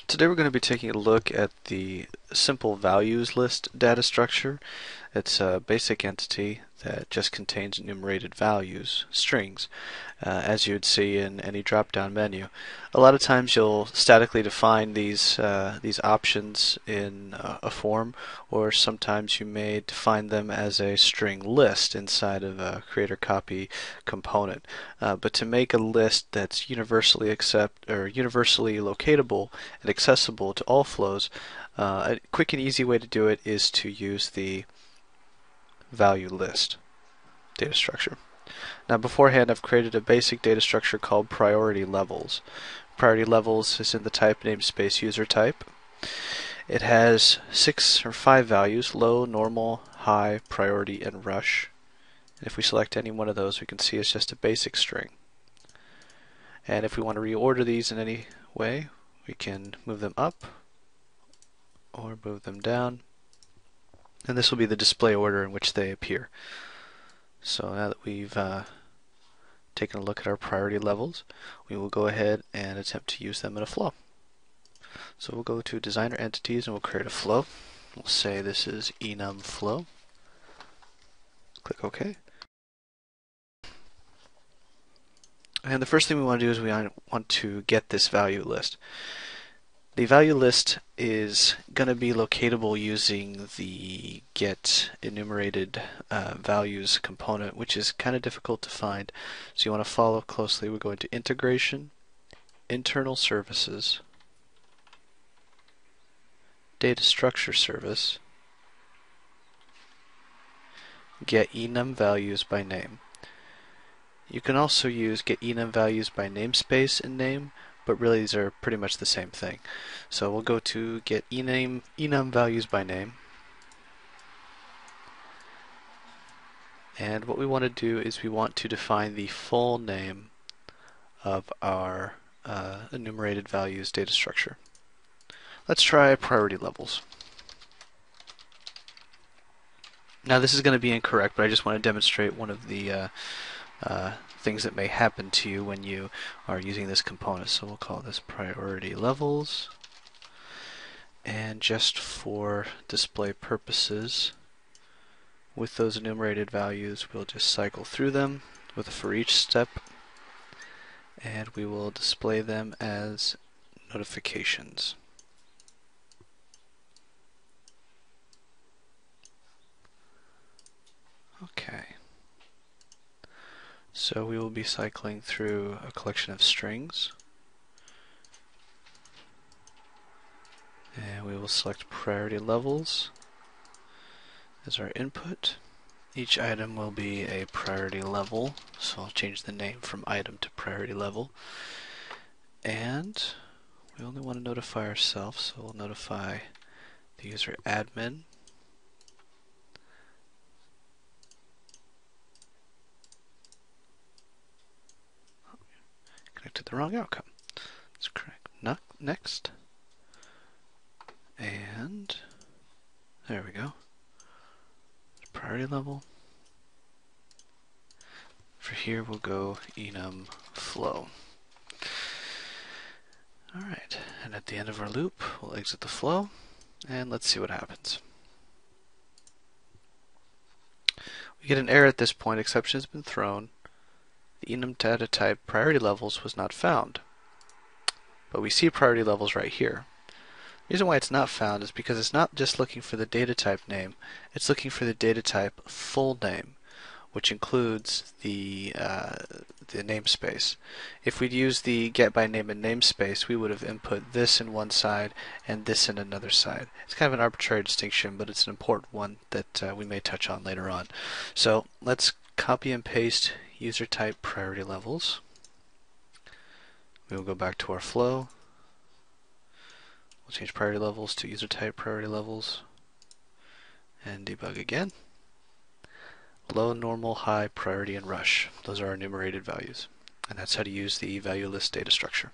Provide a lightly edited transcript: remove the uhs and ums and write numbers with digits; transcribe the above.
Today we're going to be taking a look at the simple values list data structure. It's a basic entity that just contains enumerated values, strings, as you would see in any drop-down menu. A lot of times you'll statically define these options in a form, or sometimes you may define them as a string list inside of a creator copy component. But to make a list that's universally universally locatable and accessible to all flows, a quick and easy way to do it is to use the value list data structure. Now beforehand I've created a basic data structure called priority levels. Priority levels is in the type namespace user type. It has 6 or 5 values: low, normal, high, priority, and rush. And if we select any one of those, we can see it's just a basic string. And if we want to reorder these in any way, we can move them up or move them down, and this will be the display order in which they appear. So now that we've taken a look at our priority levels, we will go ahead and attempt to use them in a flow. So we'll go to Designer Entities and we'll create a flow. We'll say this is enum flow. Click OK. And the first thing we want to do is we want to get this value list. The value list is going to be locatable using the get enumerated values component, which is kind of difficult to find. So you want to follow closely. We're going to Integration, Internal Services, Data Structure Service, Get enum values by name. You can also use Get enum values by namespace and name, but really these are pretty much the same thing. So we'll go to Get enum values by name, and what we want to do is we want to define the full name of our enumerated values data structure. Let's try priority levels. Now this is going to be incorrect, but I just want to demonstrate one of the things that may happen to you when you are using this component. So we'll call this priority levels, and just for display purposes, with those enumerated values we'll just cycle through them with a for each step, and we will display them as notifications. Okay. So we will be cycling through a collection of strings, and we will select priority levels as our input. Each item will be a priority level, so I'll change the name from item to priority level. And we only want to notify ourselves, so we'll notify the user admin. Connected the wrong outcome. Let's correct next. And there we go. Priority level. For here we'll go enum flow. Alright, and at the end of our loop we'll exit the flow, and let's see what happens. We get an error at this point: exception has been thrown. The enum data type priority levels was not found. But we see priority levels right here. The reason why it's not found is because it's not just looking for the data type name, it's looking for the data type full name, which includes the namespace. If we'd used the get by name and namespace, we would have input this in one side and this in another side. It's kind of an arbitrary distinction, but it's an important one that we may touch on later on. So let's copy and paste user type priority levels. We will go back to our flow. We'll change priority levels to user type priority levels and debug again. Low, normal, high, priority, and rush. Those are our enumerated values. And that's how to use the value list data structure.